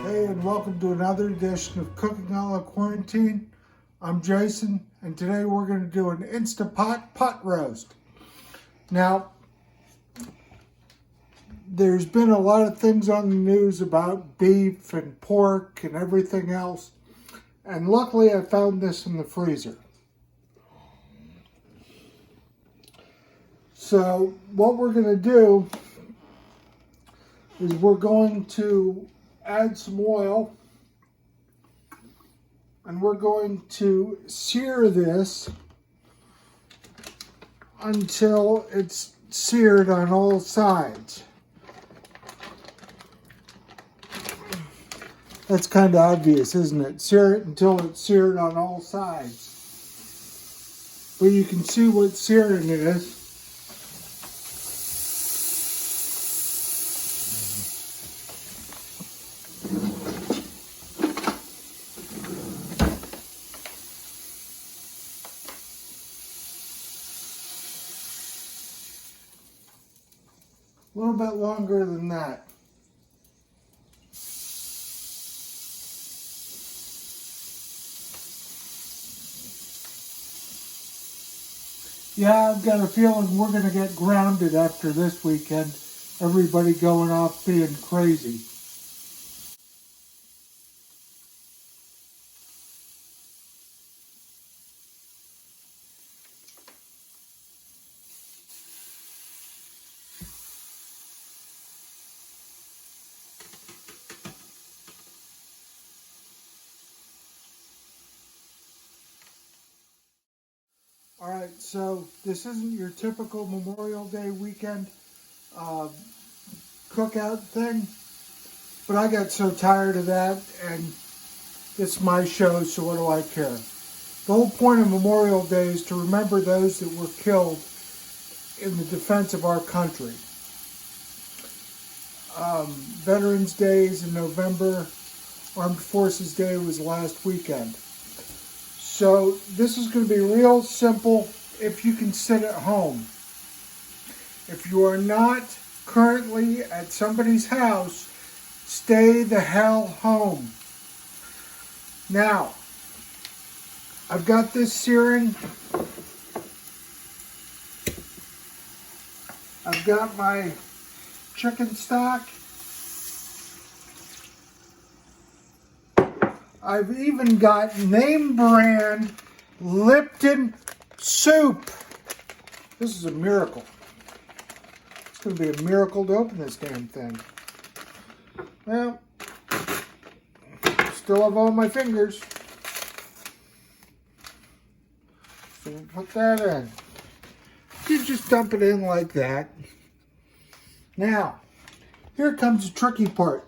Hey, and welcome to another edition of Cooking a la Quarantine. I'm Jason, and today we're going to do an Insta pot roast. Now, there's been a lot of things on the news about beef and pork and everything else, and luckily I found this in the freezer. So what we're going to do is we're going to add some oil, and we're going to sear this until it's seared on all sides. That's kind of obvious, isn't it? Sear it until it's seared on all sides. But you can see what searing is. A little bit longer than that. Yeah, I've got a feeling we're going to get grounded after this weekend. Everybody going off being crazy. All right, so this isn't your typical Memorial Day weekend cookout thing, but I got so tired of that, and it's my show, so what do I care? The whole point of Memorial Day is to remember those that were killed in the defense of our country. Veterans Day is in November. Armed Forces Day was last weekend. So this is going to be real simple if you can sit at home. If you are not currently at somebody's house, stay the hell home. Now, I've got this searing. I've got my chicken stock. I've even got name brand Lipton soup. This is a miracle. It's going to be a miracle to open this damn thing. Well, still have all my fingers. So we'll put that in. You just dump it in like that. Now, here comes the tricky part.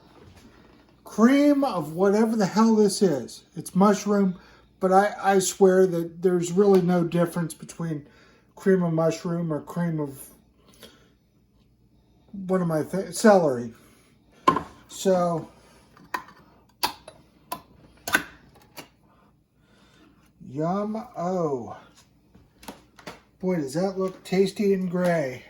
Cream of whatever the hell this is. It's mushroom, but I swear that there's really no difference between cream of mushroom or cream of, what am I thinking? Celery. So, yum-o. Boy, does that look tasty and gray.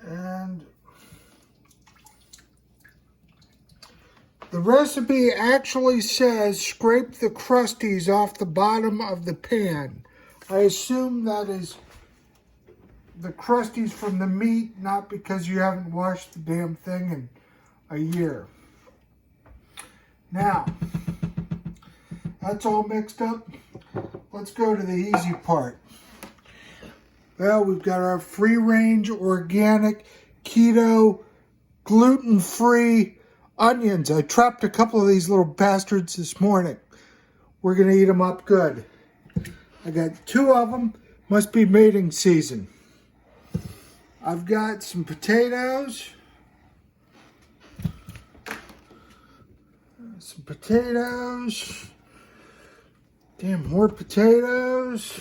And the recipe actually says scrape the crusties off the bottom of the pan. I assume that is the crusties from the meat, not because you haven't washed the damn thing in a year. Now, that's all mixed up. Let's go to the easy part. Well, we've got our free-range, organic, keto, gluten-free onions. I trapped a couple of these little bastards this morning. We're going to eat them up good. I got 2 of them. Must be mating season. I've got some potatoes. Some potatoes. Damn, more potatoes.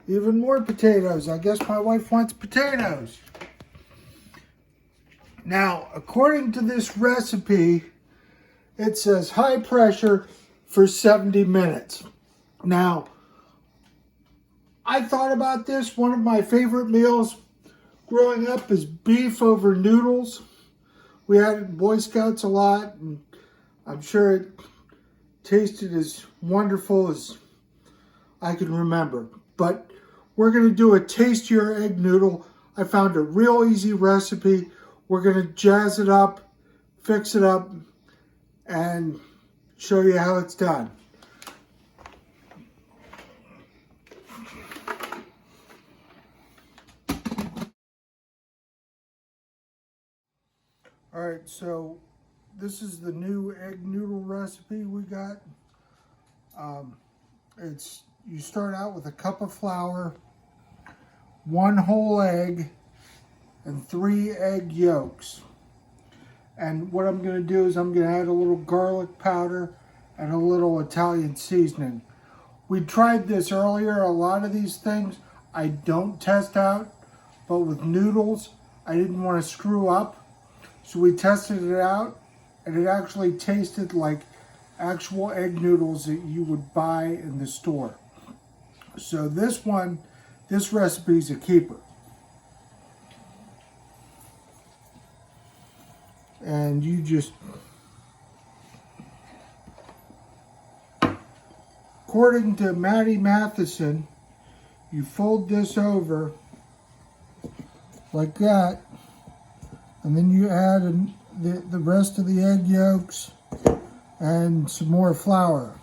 Even more potatoes. I guess my wife wants potatoes. Now, according to this recipe, it says high pressure for 70 minutes. Now, I thought about this. One of my favorite meals growing up is beef over noodles. We had it in Boy Scouts a lot, and I'm sure it tasted as wonderful as I can remember. But we're going to do a tastier egg noodle. I found a real easy recipe. We're going to jazz it up, fix it up, and show you how it's done. All right, so this is the new egg noodle recipe we got. You start out with a cup of flour, 1 whole egg, and 3 egg yolks. And what I'm going to do is I'm going to add a little garlic powder and a little Italian seasoning. We tried this earlier. A lot of these things I don't test out, but with noodles, I didn't want to screw up. So we tested it out, and it actually tasted like actual egg noodles that you would buy in the store. So this recipe is a keeper. And you just, according to Maddie Matheson, you fold this over like that, and then you add the rest of the egg yolks and some more flour.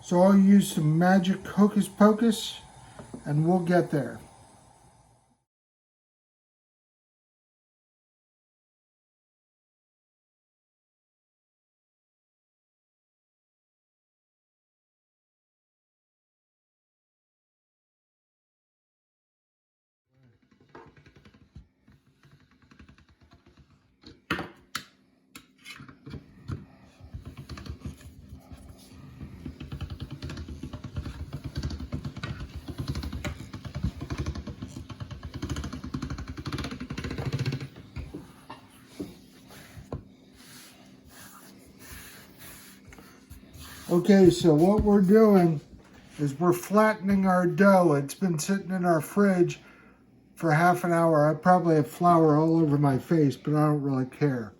So I'll use some magic hocus pocus, and we'll get there. Okay, so what we're doing is we're flattening our dough. It's been sitting in our fridge for half an hour. I probably have flour all over my face, but I don't really care.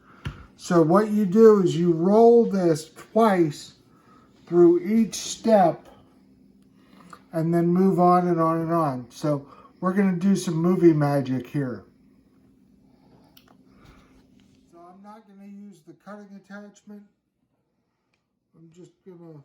So what you do is you roll this twice through each step and then move on and on and on. So we're going to do some movie magic here. So I'm not going to use the cutting attachment. I'm just going to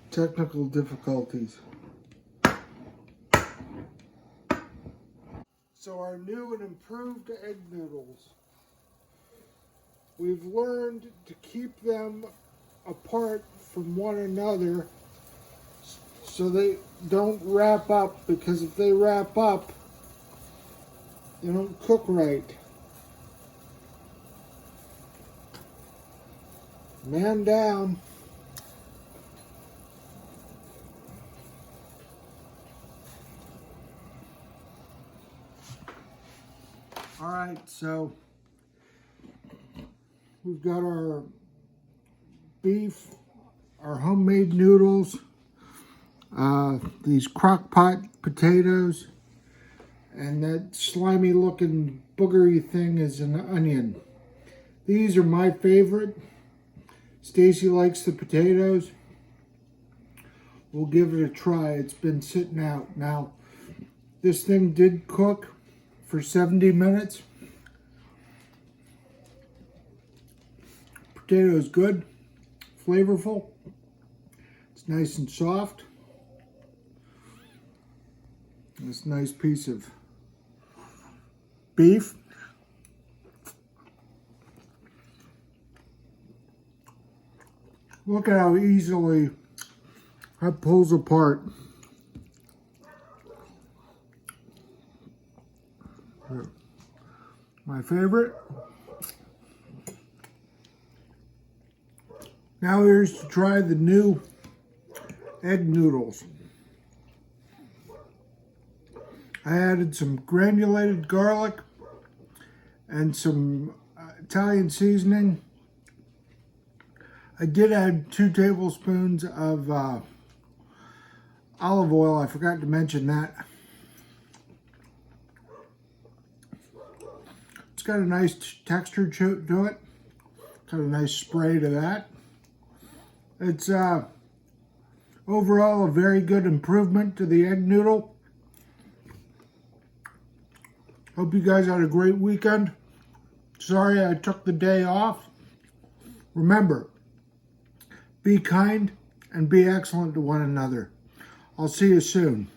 technical difficulties. So our new and improved egg noodles. We've learned to keep them apart from one another so they don't wrap up, because if they wrap up, they don't cook right. Man down. All right, so we've got our beef, our homemade noodles, these crock pot potatoes, and that slimy looking boogery thing is an onion. These are my favorite. Stacy likes the potatoes. We'll give it a try. It's been sitting out. Now, this thing did cook for 70 minutes. Potato is good, flavorful. It's nice and soft. This nice piece of beef. Look at how easily that pulls apart. My favorite. Now here's to try the new egg noodles. I added some granulated garlic and some Italian seasoning. I did add 2 tablespoons of olive oil. I forgot to mention that. It's got a nice texture to it. Got a nice spray to that. It's overall a very good improvement to the egg noodle. Hope you guys had a great weekend. Sorry I took the day off. Remember, be kind and be excellent to one another. I'll see you soon.